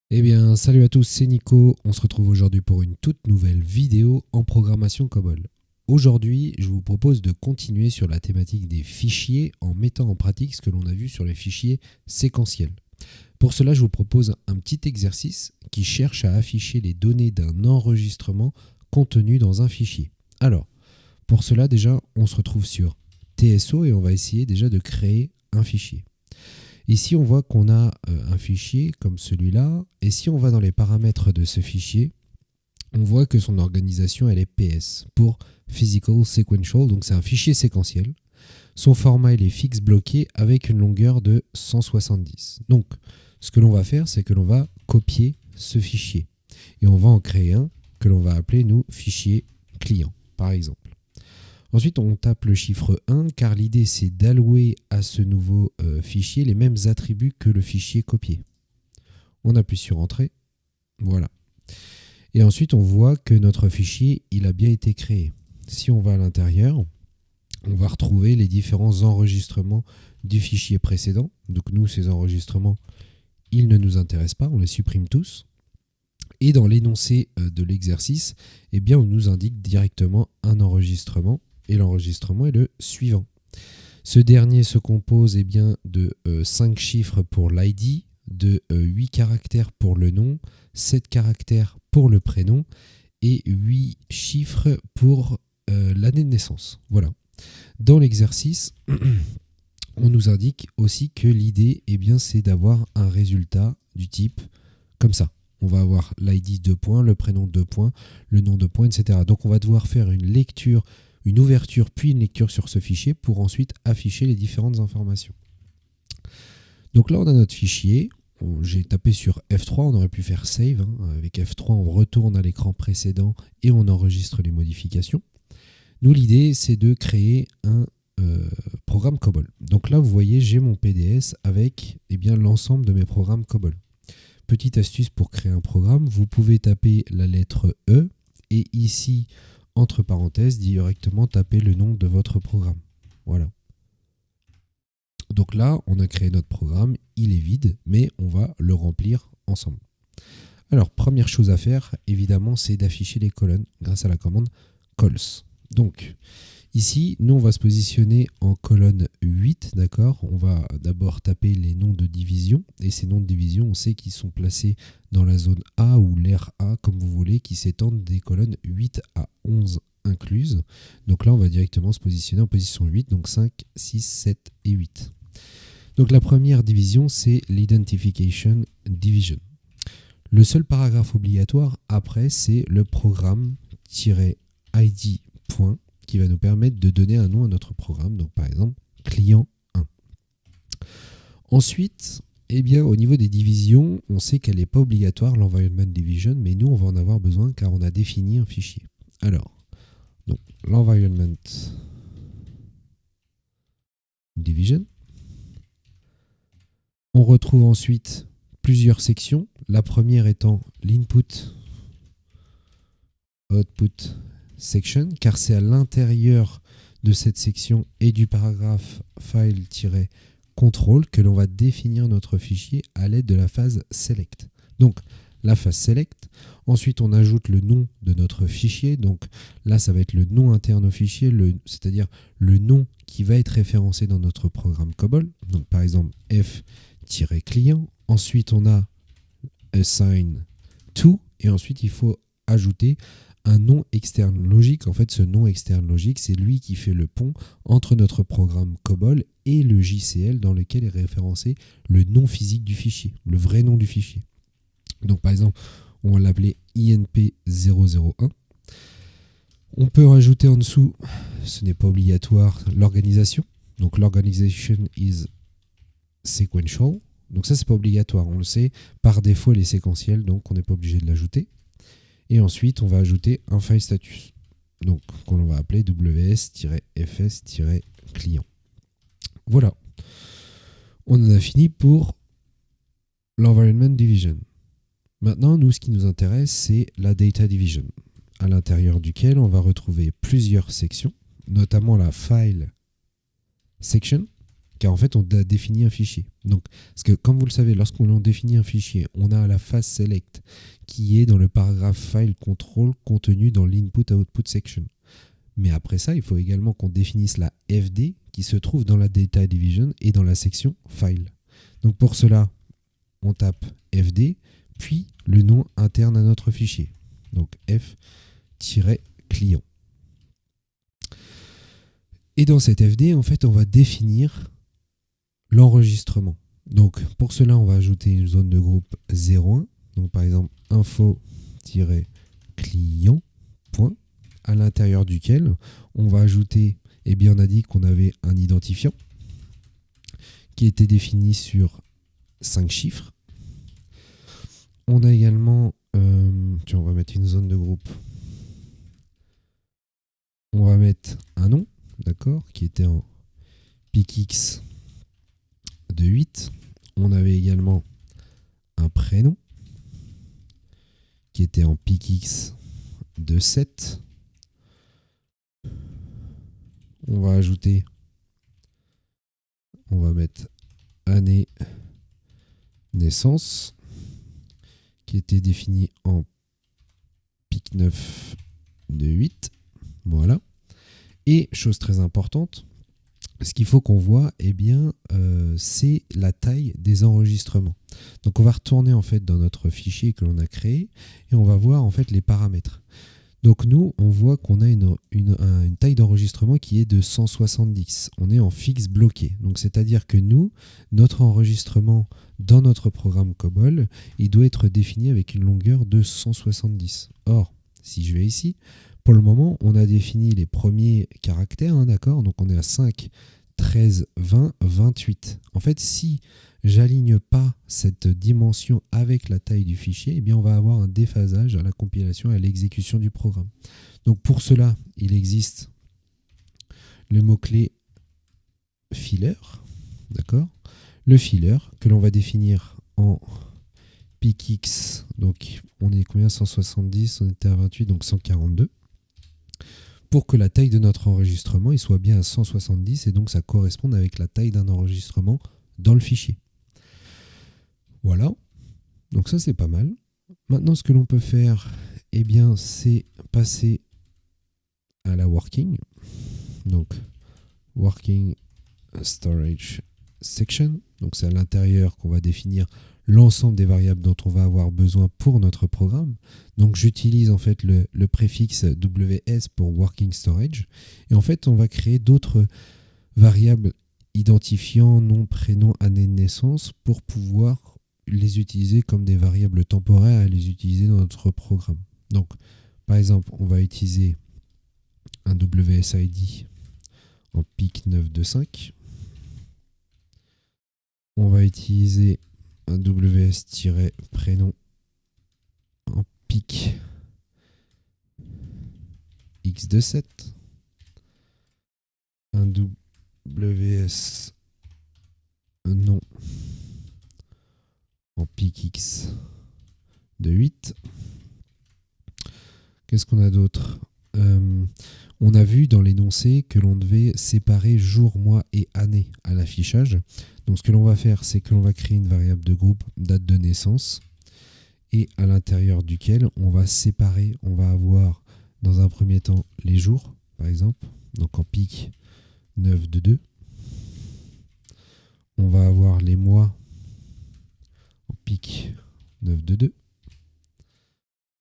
Eh bien, salut à tous, c'est Nico. On se retrouve aujourd'hui pour une toute nouvelle vidéo en programmation COBOL. Aujourd'hui, je vous propose de continuer sur la thématique des fichiers en mettant en pratique ce que l'on a vu sur les fichiers séquentiels. Pour cela, je vous propose un petit exercice qui cherche à afficher les données d'un enregistrement contenu dans un fichier. Alors, pour cela, déjà, on se retrouve sur TSO et on va essayer déjà de créer un fichier. Ici, on voit qu'on a un fichier comme celui-là. Et si on va dans les paramètres de ce fichier, on voit que son organisation, elle est PS, pour Physical Sequential. Donc, c'est un fichier séquentiel. Son format, il est fixe bloqué avec une longueur de 170. Donc, ce que l'on va faire, c'est que l'on va copier ce fichier. Et on va en créer un que l'on va appeler, nous, fichier client, par exemple. Ensuite, on tape le chiffre 1, car l'idée, c'est d'allouer à ce nouveau fichier les mêmes attributs que le fichier copié. On appuie sur Entrée. Voilà. Et ensuite, on voit que notre fichier, il a bien été créé. Si on va à l'intérieur, on va retrouver les différents enregistrements du fichier précédent. Donc nous, ces enregistrements, ils ne nous intéressent pas, on les supprime tous. Et dans l'énoncé de l'exercice, eh bien, on nous indique directement un enregistrement. Et l'enregistrement est le suivant. Ce dernier se compose de 5 chiffres pour l'ID, de 8 caractères pour le nom, 7 caractères pour le prénom et 8 chiffres pour l'année de naissance. Voilà. Dans l'exercice, on nous indique aussi que l'idée, c'est d'avoir un résultat du type comme ça. On va avoir l'ID 2 points, le prénom 2 points, le nom 2 points, etc. Donc on va devoir faire une lecture, une ouverture puis une lecture sur ce fichier pour ensuite afficher les différentes informations. Donc là, on a notre fichier. J'ai tapé sur F3, on aurait pu faire Save. Avec F3, on retourne à l'écran précédent et on enregistre les modifications. Nous, l'idée, c'est de créer un programme COBOL. Donc là, vous voyez, j'ai mon PDS avec l'ensemble de mes programmes COBOL. Petite astuce pour créer un programme, vous pouvez taper la lettre E et ici, entre parenthèses, directement taper le nom de votre programme. Voilà. Donc là, on a créé notre programme, il est vide, mais on va le remplir ensemble. Alors, première chose à faire, évidemment, c'est d'afficher les colonnes grâce à la commande cols. Donc, ici, nous, on va se positionner en colonne 8, d'accord ? On va d'abord taper les noms de division, et ces noms de division, on sait qu'ils sont placés dans la zone A ou l'aire A, comme vous voulez, qui s'étendent des colonnes 8 à 11 incluses. Donc là, on va directement se positionner en position 8, donc 5, 6, 7 et 8. Donc la première division, c'est l'identification division. Le seul paragraphe obligatoire après, c'est le programme-id point qui va nous permettre de donner un nom à notre programme. Donc par exemple, client 1. Ensuite, au niveau des divisions, on sait qu'elle n'est pas obligatoire, l'environment division, mais nous, on va en avoir besoin car on a défini un fichier. Alors, donc l'environment division. On retrouve ensuite plusieurs sections. La première étant l'input output section, car c'est à l'intérieur de cette section et du paragraphe file-control que l'on va définir notre fichier à l'aide de la phase select. Donc, la phase select. Ensuite, on ajoute le nom de notre fichier. Donc là, ça va être le nom interne au fichier, c'est-à-dire le nom qui va être référencé dans notre programme COBOL. Donc, par exemple, f-client. Ensuite, on a assign to. Et ensuite, il faut ajouter un nom externe logique. En fait, ce nom externe logique, c'est lui qui fait le pont entre notre programme COBOL et le JCL dans lequel est référencé le nom physique du fichier, le vrai nom du fichier. Donc, par exemple, on va l'appeler INP001. On peut rajouter en dessous, ce n'est pas obligatoire, l'organisation. Donc, l'organisation is sequential. Donc, ça, c'est pas obligatoire. On le sait, par défaut, elle est séquentielle, donc on n'est pas obligé de l'ajouter. Et ensuite, on va ajouter un file status. Donc, qu'on va appeler ws-fs-client. Voilà. On en a fini pour l'environment division. Maintenant, nous, ce qui nous intéresse, c'est la data division. à l'intérieur duquel on va retrouver plusieurs sections, notamment la file section, car en fait on a défini un fichier. Donc, parce que comme vous le savez, lorsqu'on définit un fichier, on a la phase select qui est dans le paragraphe file control contenu dans l'input-output section. Mais après ça, il faut également qu'on définisse la FD qui se trouve dans la data division et dans la section file. Donc pour cela, on tape FD, puis le nom interne à notre fichier. Donc F-client. Et dans cette FD, en fait, on va définir l'enregistrement. Donc pour cela, on va ajouter une zone de groupe 01. Donc par exemple, info-client. À l'intérieur duquel on va ajouter, eh bien on a dit qu'on avait un identifiant qui était défini sur 5 chiffres. On a également, on va mettre une zone de groupe. On va mettre un nom, d'accord, qui était en PICX de 8. On avait également un prénom qui était en PICX de 7. On va ajouter, on va mettre année naissance qui était défini en PIC 9 de 8. Voilà. Et chose très importante, ce qu'il faut qu'on voit, eh bien, c'est la taille des enregistrements. Donc on va retourner en fait dans notre fichier que l'on a créé et on va voir en fait les paramètres. Donc nous, on voit qu'on a une taille d'enregistrement qui est de 170. On est en fixe bloqué. Donc c'est-à-dire que nous, notre enregistrement dans notre programme COBOL, il doit être défini avec une longueur de 170. Or, si je vais ici, pour le moment, on a défini les premiers caractères, hein, d'accord? Donc on est à 5, 13, 20, 28. En fait, si j'aligne pas cette dimension avec la taille du fichier, eh bien on va avoir un déphasage à la compilation et à l'exécution du programme. Donc pour cela, il existe le mot-clé filler, d'accord? Le filler que l'on va définir en PICX, donc on est combien? 170, on était à 28, donc 142. Pour que la taille de notre enregistrement il soit bien à 170 et donc ça corresponde avec la taille d'un enregistrement dans le fichier. Voilà, donc ça c'est pas mal. Maintenant ce que l'on peut faire, eh bien c'est passer à la working. Donc working storage section, donc c'est à l'intérieur qu'on va définir l'ensemble des variables dont on va avoir besoin pour notre programme. Donc j'utilise en fait le préfixe WS pour working storage et en fait on va créer d'autres variables identifiant nom, prénom, année de naissance pour pouvoir les utiliser comme des variables temporaires et les utiliser dans notre programme. Donc par exemple on va utiliser un WSID en PIC 925. On va utiliser un WS-prénom en PIC X27, un WS nom en PIC X de 8. Qu'est-ce qu'on a d'autre? On a vu dans l'énoncé que l'on devait séparer jour, mois et année à l'affichage. Donc ce que l'on va faire, c'est que l'on va créer une variable de groupe date de naissance et à l'intérieur duquel on va séparer, on va avoir dans un premier temps les jours, par exemple, donc en PIC 9 de 2. On va avoir les mois en PIC 9 de 2.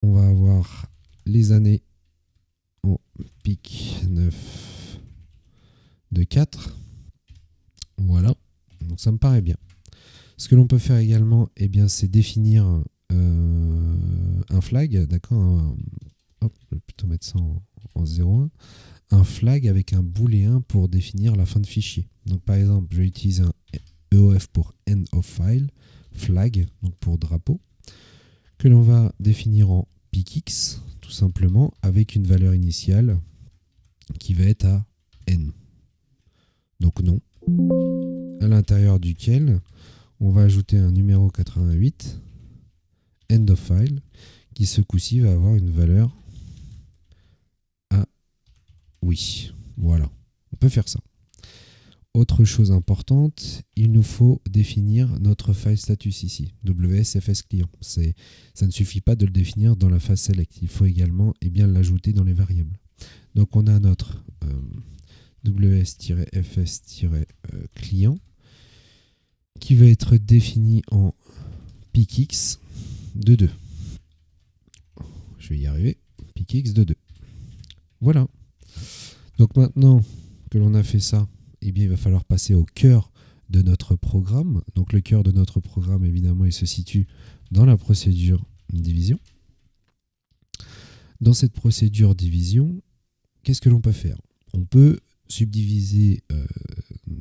On va avoir les années en PIC 9 de 4. Voilà, donc ça me paraît bien. Ce que l'on peut faire également, eh bien, c'est définir un flag, d'accord. Hop, je vais plutôt mettre ça en 0,1. Un flag avec un booléen pour définir la fin de fichier. Donc par exemple, je vais utiliser un EOF pour end of file, flag, donc pour drapeau, que l'on va définir en PICX, tout simplement, avec une valeur initiale qui va être à n. Donc non. À l'intérieur duquel on va ajouter un numéro 88, end of file, qui ce coup-ci va avoir une valeur Oui, voilà, on peut faire ça. Autre chose importante, il nous faut définir notre file status ici, WSFS client. Ça ne suffit pas de le définir dans la phase select, il faut également l'ajouter dans les variables. Donc on a notre ws-fs-client qui va être défini en picx de 2. Je vais y arriver, picx de 2. Voilà. Donc maintenant que l'on a fait ça, il va falloir passer au cœur de notre programme. Donc le cœur de notre programme, évidemment, il se situe dans la procédure division. Dans cette procédure division, qu'est-ce que l'on peut faire? On peut subdiviser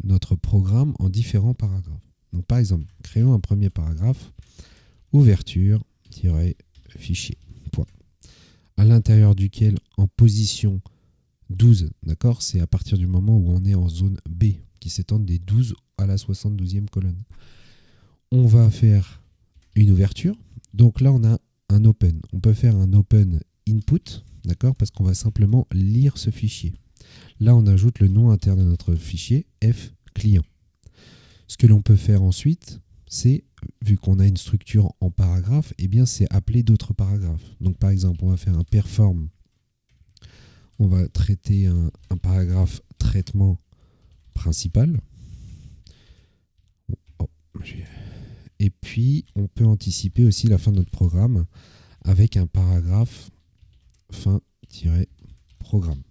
notre programme en différents paragraphes. Donc par exemple, créons un premier paragraphe, ouverture-fichier, point. À l'intérieur duquel, en position 12, d'accord, c'est à partir du moment où on est en zone B, qui s'étend des 12 à la 72e colonne. On va faire une ouverture. Donc là, on a un open. On peut faire un open input, d'accord, parce qu'on va simplement lire ce fichier. Là, on ajoute le nom interne de notre fichier, f client. Ce que l'on peut faire ensuite, c'est, vu qu'on a une structure en paragraphe, c'est appeler d'autres paragraphes. Donc par exemple, on va faire un perform. On va traiter un paragraphe traitement principal. Et puis, on peut anticiper aussi la fin de notre programme avec un paragraphe fin-programme.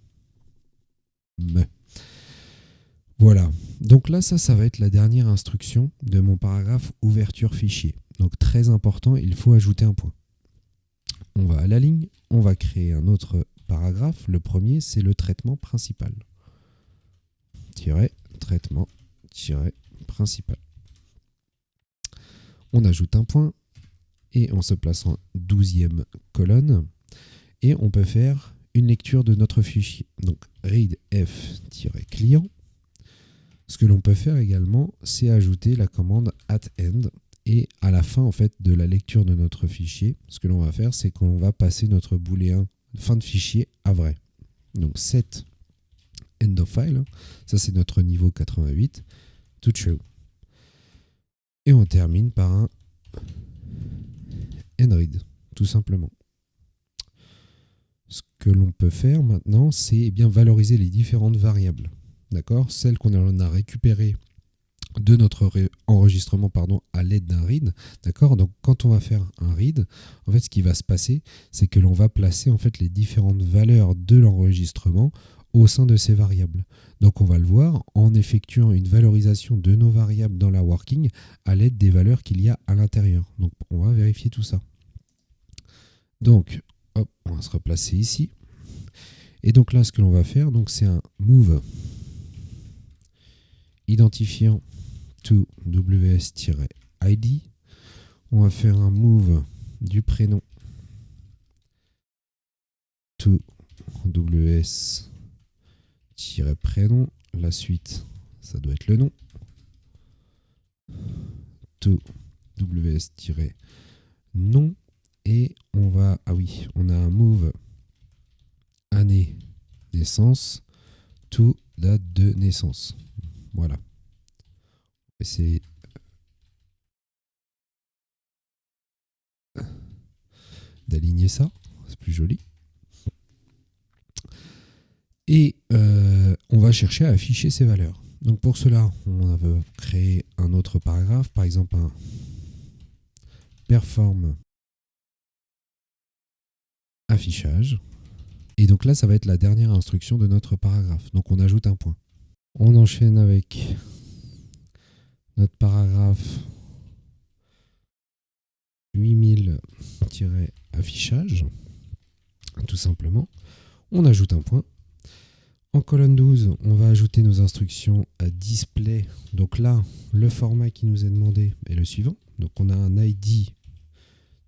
Voilà. Donc là, ça va être la dernière instruction de mon paragraphe ouverture fichier. Donc très important, il faut ajouter un point. On va à la ligne, on va créer un autre paragraphe. Le premier, c'est le traitement principal. Traitement principal. On ajoute un point et on se place en 12e colonne et on peut faire une lecture de notre fichier. Donc read f-client. Ce que l'on peut faire également, c'est ajouter la commande @end et à la fin en fait de la lecture de notre fichier, ce que l'on va faire, c'est qu'on va passer notre booléen fin de fichier à vrai. Donc set end of file, ça c'est notre niveau 88, to true. Et on termine par un end read, tout simplement. Ce que l'on peut faire maintenant, c'est valoriser les différentes variables. D'accord, celles qu'on a récupérées de notre enregistrement à l'aide d'un read. D'accord, donc quand on va faire un read, en fait ce qui va se passer, c'est que l'on va placer en fait les différentes valeurs de l'enregistrement au sein de ces variables. Donc on va le voir en effectuant une valorisation de nos variables dans la working à l'aide des valeurs qu'il y a à l'intérieur. Donc on va vérifier tout ça. Donc hop, on va se replacer ici. Et donc là ce que l'on va faire, c'est un move identifiant to ws-id. On va faire un move du prénom to ws-prénom. La suite, ça doit être le nom. To ws-nom. Et on va... Ah oui, on a un move année naissance to date de naissance. Voilà. C'est d'aligner ça, c'est plus joli. Et on va chercher à afficher ces valeurs. Donc pour cela, on va créer un autre paragraphe, par exemple un perform affichage. Et donc là, ça va être la dernière instruction de notre paragraphe. Donc on ajoute un point. On enchaîne avec notre paragraphe 8000-affichage, tout simplement. On ajoute un point. En colonne 12, on va ajouter nos instructions à display. Donc là, le format qui nous est demandé est le suivant. Donc on a un ID.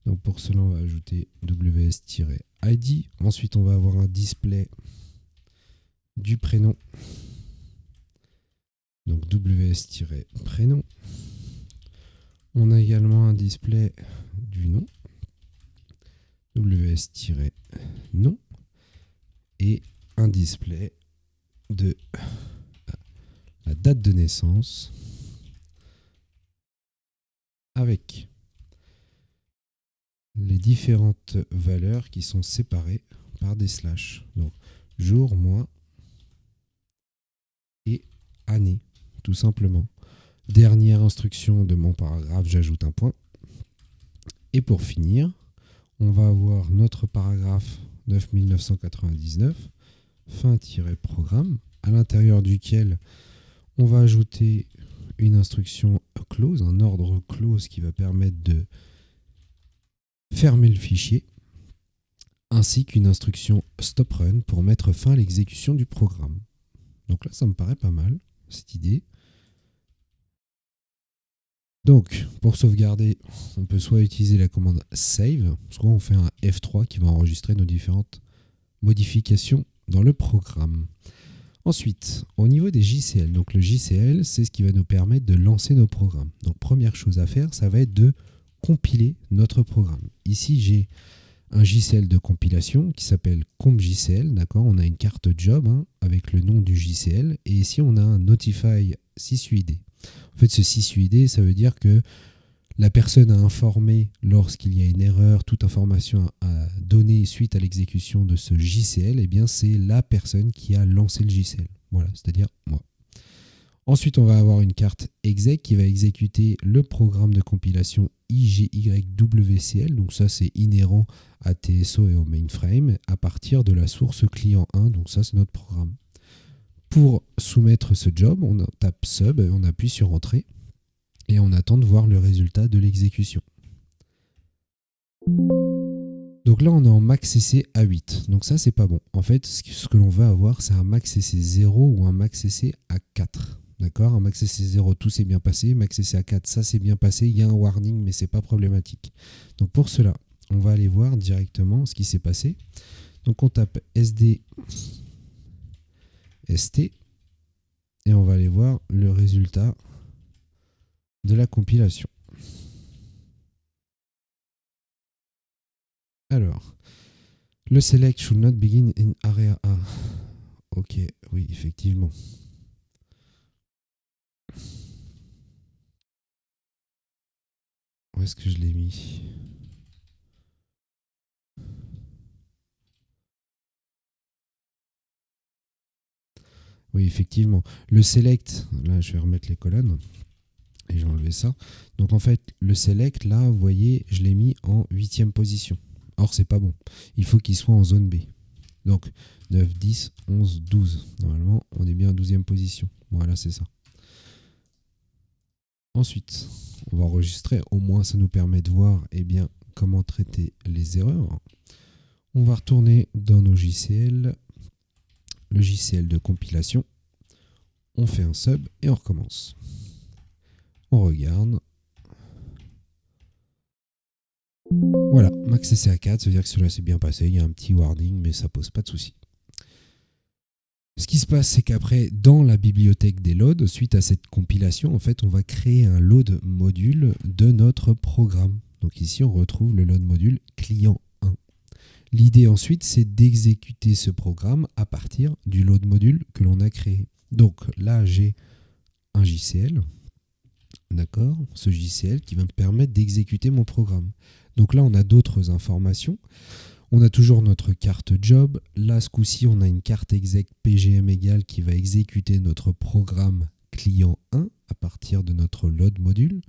Donc pour cela, on va ajouter ws-id. Ensuite, on va avoir un display du prénom. Donc ws-prénom. On a également un display du nom. ws-nom. Et un display de la date de naissance avec les différentes valeurs qui sont séparées par des slash. Donc, jour, mois et année, tout simplement. Dernière instruction de mon paragraphe, j'ajoute un point. Et pour finir, on va avoir notre paragraphe 9999, fin-programme, à l'intérieur duquel on va ajouter une instruction close, un ordre close qui va permettre de fermer le fichier, ainsi qu'une instruction stop run pour mettre fin à l'exécution du programme. Donc là, ça me paraît pas mal, cette idée. Donc, pour sauvegarder, on peut soit utiliser la commande save, soit on fait un F3 qui va enregistrer nos différentes modifications dans le programme. Ensuite, au niveau des JCL, donc le JCL, c'est ce qui va nous permettre de lancer nos programmes. Donc, première chose à faire, ça va être de compiler notre programme. Ici, j'ai un JCL de compilation qui s'appelle compJCL, d'accord. On a une carte job avec le nom du JCL, et ici, on a un notify sysuid. En fait, ce sysuid, ça veut dire que la personne a informé lorsqu'il y a une erreur, toute information à donner suite à l'exécution de ce JCL, eh bien c'est la personne qui a lancé le JCL. Voilà, c'est-à-dire moi. Ensuite, on va avoir une carte exec qui va exécuter le programme de compilation IGYWCL. Donc ça, c'est inhérent à TSO et au mainframe à partir de la source client 1. Donc ça, c'est notre programme. Pour soumettre ce job, on tape sub, on appuie sur entrée et on attend de voir le résultat de l'exécution. Donc là, on est en maxcc à 8. Donc ça, c'est pas bon. En fait, ce que l'on veut avoir, c'est un maxcc 0 ou un maxcc à 4. D'accord ? Un maxcc 0, tout s'est bien passé. Maxcc à 4, ça s'est bien passé. Il y a un warning, mais c'est pas problématique. Donc pour cela, on va aller voir directement ce qui s'est passé. Donc on tape sd st et on va aller voir le résultat de la compilation. Alors, le select should not begin in area A. Ok, oui, effectivement. Où est-ce que je l'ai mis ? Oui, effectivement. Le select, là, je vais remettre les colonnes et je vais enlever ça. Donc, en fait, le select, là, vous voyez, je l'ai mis en 8e position. Or, c'est pas bon. Il faut qu'il soit en zone B. Donc, 9, 10, 11, 12. Normalement, on est bien en 12e position. Voilà, c'est ça. Ensuite, on va enregistrer. Au moins, ça nous permet de voir bien, comment traiter les erreurs. On va retourner dans nos JCL. Le JCL de compilation. On fait un sub et on recommence. On regarde. Voilà, maxcc à 4, ça veut dire que cela s'est bien passé. Il y a un petit warning, mais ça pose pas de souci. Ce qui se passe, c'est qu'après, dans la bibliothèque des loads, suite à cette compilation, en fait, on va créer un load module de notre programme. Donc ici, on retrouve le load module client 1. L'idée ensuite, c'est d'exécuter ce programme à partir du load module que l'on a créé. Donc là, j'ai un JCL, d'accord, ce JCL qui va me permettre d'exécuter mon programme. Donc là, on a d'autres informations. On a toujours notre carte job. Là, ce coup-ci, on a une carte exec pgm égale qui va exécuter notre programme client 1 à partir de notre load module.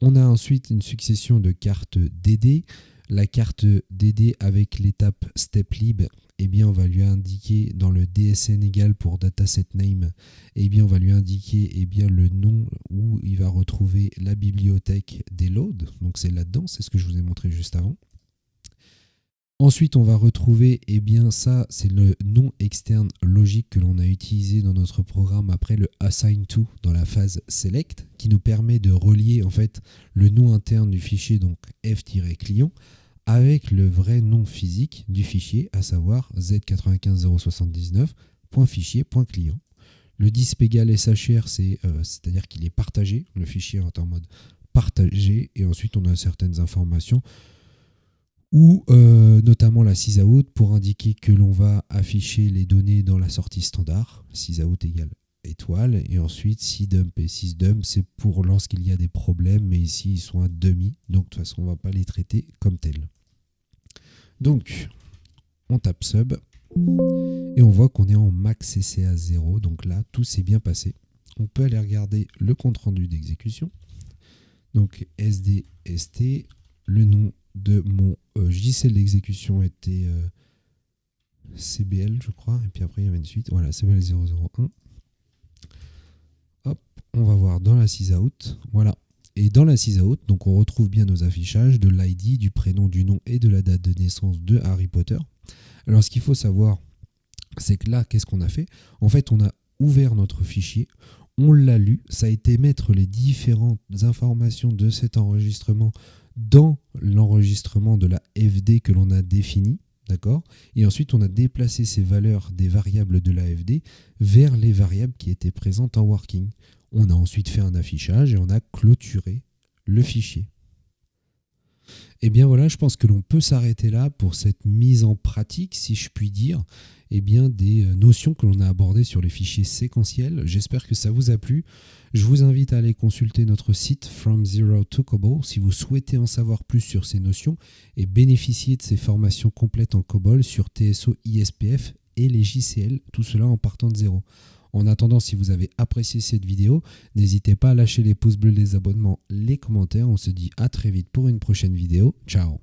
On a ensuite une succession de cartes DD. La carte DD avec l'étape steplib, on va lui indiquer dans le DSN égal pour dataset name, on va lui indiquer le nom où il va retrouver la bibliothèque des loads. Donc c'est là-dedans, c'est ce que je vous ai montré juste avant. Ensuite, on va retrouver, ça, c'est le nom externe logique que l'on a utilisé dans notre programme après le assign to dans la phase select, qui nous permet de relier en fait le nom interne du fichier, donc f-client, avec le vrai nom physique du fichier, à savoir z95079.fichier.client. Le disp égal shr, c'est-à-dire qu'il est partagé, le fichier est en mode partagé, et ensuite on a certaines informations. ou notamment la sysout pour indiquer que l'on va afficher les données dans la sortie standard, sysout égale étoile, et ensuite sydump et sysdump, c'est pour lorsqu'il y a des problèmes, mais ici ils sont à demi, donc de toute façon on ne va pas les traiter comme tels. Donc on tape sub et on voit qu'on est en max CCA 0, donc là tout s'est bien passé. On peut aller regarder le compte rendu d'exécution, donc SDST, le nom de mon JCL d'exécution était CBL je crois, et puis après il y avait une suite, voilà, CBL 001. Hop, on va voir dans la sysout, voilà. Et dans la sysout, donc on retrouve bien nos affichages de l'ID, du prénom, du nom et de la date de naissance de Harry Potter. Alors ce qu'il faut savoir, c'est que là, qu'est-ce qu'on a fait? En fait, on a ouvert notre fichier, on l'a lu, ça a été mettre les différentes informations de cet enregistrement dans l'enregistrement de la FD que l'on a défini. D'accord. Et ensuite, on a déplacé ces valeurs des variables de l'AFD vers les variables qui étaient présentes en working. On a ensuite fait un affichage et on a clôturé le fichier. Et bien voilà, je pense que l'on peut s'arrêter là pour cette mise en pratique, si je puis dire, eh bien des notions que l'on a abordées sur les fichiers séquentiels. J'espère que ça vous a plu. Je vous invite à aller consulter notre site From Zero to COBOL si vous souhaitez en savoir plus sur ces notions et bénéficier de ces formations complètes en COBOL sur TSO, ISPF et les JCL, tout cela en partant de zéro. En attendant, si vous avez apprécié cette vidéo, n'hésitez pas à lâcher les pouces bleus, les abonnements, les commentaires. On se dit à très vite pour une prochaine vidéo. Ciao!